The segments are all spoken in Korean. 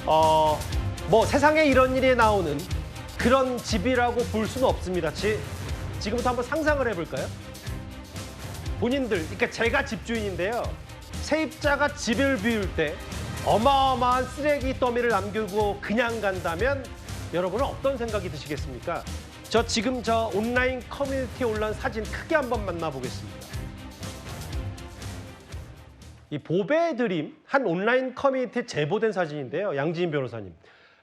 뭐 세상에 이런 일이 나오는 그런 집이라고 볼 수는 없습니다. 지금부터 한번 상상을 해볼까요? 본인들, 그러니까 제가 집주인인데요. 세입자가 집을 비울 때 어마어마한 쓰레기 더미를 남기고 그냥 간다면 여러분은 어떤 생각이 드시겠습니까? 지금 온라인 커뮤니티에 올라온 사진 크게 한번 만나보겠습니다. 이 보배 드림 한 온라인 커뮤니티에 제보된 사진인데요. 양지인 변호사님.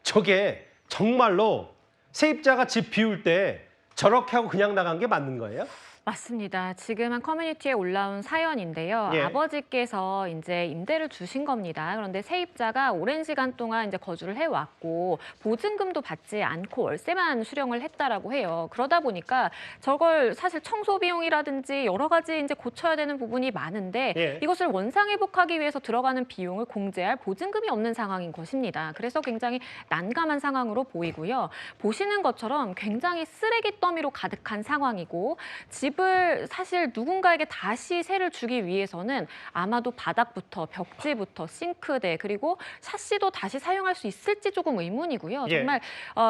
저게 정말로 세입자가 집 비울 때 저렇게 하고 그냥 나간 게 맞는 거예요? 맞습니다. 지금 한 커뮤니티에 올라온 사연인데요. 예. 아버지께서 이제 임대를 주신 겁니다. 그런데 세입자가 오랜 시간 동안 이제 거주를 해왔고 보증금도 받지 않고 월세만 수령을 했다라고 해요. 그러다 보니까 저걸 사실 청소 비용이라든지 여러 가지 이제 고쳐야 되는 부분이 많은데 예. 이것을 원상회복하기 위해서 들어가는 비용을 공제할 보증금이 없는 상황인 것입니다. 그래서 굉장히 난감한 상황으로 보이고요. 보시는 것처럼 굉장히 쓰레기 더미로 가득한 상황이고 집을 사실 누군가에게 다시 세를 주기 위해서는 아마도 바닥부터 벽지부터 싱크대 그리고 샤시도 다시 사용할 수 있을지 조금 의문이고요. 예. 정말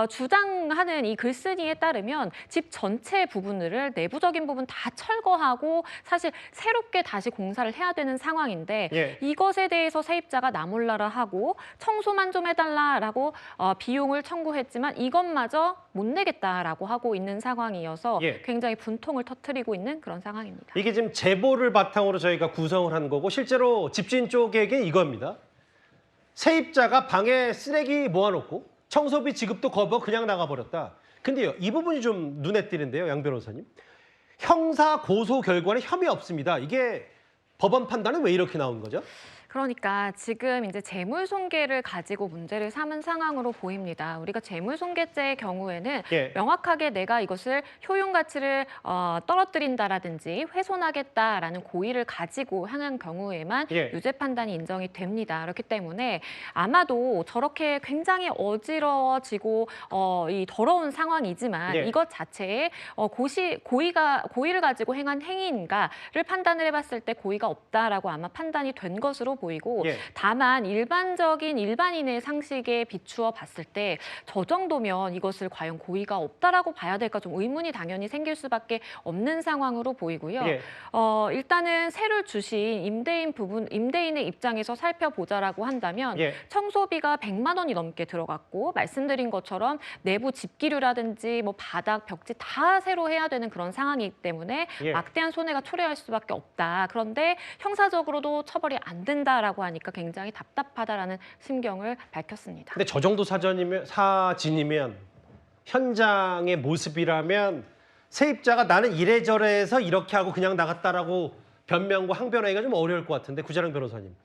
주장하는 이 글쓴이에 따르면 집 전체 부분을 내부적인 부분 다 철거하고 사실 새롭게 다시 공사를 해야 되는 상황인데 예. 이것에 대해서 세입자가 나 몰라라 하고 청소만 좀 해달라라고 비용을 청구했지만 이것마저 못 내겠다라고 하고 있는 상황이어서 예. 굉장히 분통을 터뜨리고 있는 그런 상황입니다. 이게 지금 제보를 바탕으로 저희가 구성을 한 거고 실제로 집주인 쪽에게 이겁니다. 세입자가 방에 쓰레기 모아놓고 청소비 지급도 거부하고 그냥 나가버렸다. 근데요, 이 부분이 좀 눈에 띄는데요, 양 변호사님. 형사 고소 결과는 혐의 없습니다. 이게 법원 판단은 왜 이렇게 나온 거죠? 그러니까 지금 이제 재물손괴를 가지고 문제를 삼은 상황으로 보입니다. 우리가 재물손괴죄의 경우에는 예. 명확하게 내가 이것을 효용 가치를 떨어뜨린다라든지 훼손하겠다라는 고의를 가지고 향한 경우에만 예. 유죄 판단이 인정이 됩니다. 그렇기 때문에 아마도 저렇게 굉장히 어지러워지고 이 더러운 상황이지만 예. 이것 자체에 고의를 가지고 행한 행위인가를 판단을 해봤을 때 고의가 없다라고 아마 판단이 된 것으로 보이고 예. 다만 일반인의 상식에 비추어 봤을 때 저 정도면 이것을 과연 고의가 없다라고 봐야 될까 좀 의문이 당연히 생길 수밖에 없는 상황으로 보이고요. 예. 일단은 세를 주신 임대인의 입장에서 살펴보자라고 한다면 예. 청소비가 100만 원이 넘게 들어갔고 말씀드린 것처럼 내부 집기류라든지 뭐 바닥, 벽지 다 새로 해야 되는 그런 상황이기 때문에 예. 막대한 손해가 초래할 수밖에 없다. 그런데 형사적으로도 처벌이 안 된다라고 하니까 굉장히 답답하다라는 심경을 밝혔습니다. 근데 저 정도 사진이면 현장의 모습이라면 세입자가 나는 이래저래 해서 이렇게 하고 그냥 나갔다라고 변명과 항변하기가 좀 어려울 것 같은데 구자령 변호사님.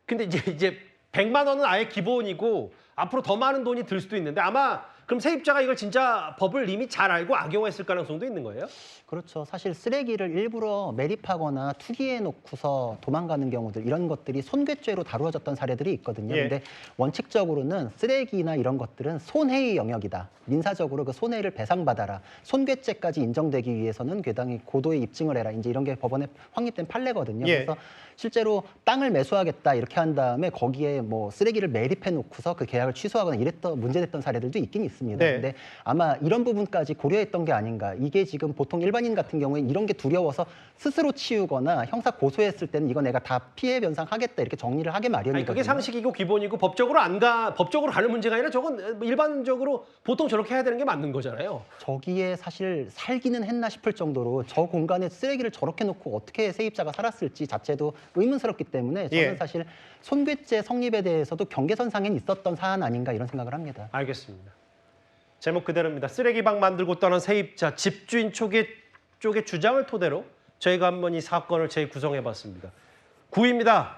근데 이제 100만 원은 아예 기본이고 앞으로 더 많은 돈이 들 수도 있는데 아마 그럼 세입자가 이걸 진짜 법을 이미 잘 알고 악용했을 가능성도 있는 거예요? 그렇죠. 사실 쓰레기를 일부러 매립하거나 투기해 놓고서 도망가는 경우들 이런 것들이 손괴죄로 다루어졌던 사례들이 있거든요. 예. 근데 원칙적으로는 쓰레기나 이런 것들은 손해의 영역이다. 민사적으로 그 손해를 배상받아라. 손괴죄까지 인정되기 위해서는 괴당히 고도의 입증을 해라. 이제 이런 게 법원에 확립된 판례거든요. 예. 그래서 실제로 땅을 매수하겠다 이렇게 한 다음에 거기에 뭐 쓰레기를 매립해 놓고서 그 계약을 취소하거나 문제됐던 사례들도 있긴 있습니다. 네. 근데 아마 이런 부분까지 고려했던 게 아닌가. 이게 지금 보통 일반인 같은 경우에 이런 게 두려워서 스스로 치우거나 형사 고소했을 때는 이거 내가 다 피해 변상하겠다 이렇게 정리를 하게 마련이거든요. 아니, 그게 상식이고 기본이고 법적으로 가는 문제가 아니라 저건 일반적으로 보통 저렇게 해야 되는 게 맞는 거잖아요. 저기에 사실 살기는 했나 싶을 정도로 저 공간에 쓰레기를 저렇게 놓고 어떻게 세입자가 살았을지 자체도 의문스럽기 때문에 저는 예. 사실 손괴죄 성립에 대해서도 경계선상엔 있었던 사안 아닌가 이런 생각을 합니다. 알겠습니다. 제목 그대로입니다. 쓰레기방 만들고 떠난 세입자, 집주인 쪽의 주장을 토대로 저희가 한번 이 사건을 재구성해봤습니다. 9위입니다.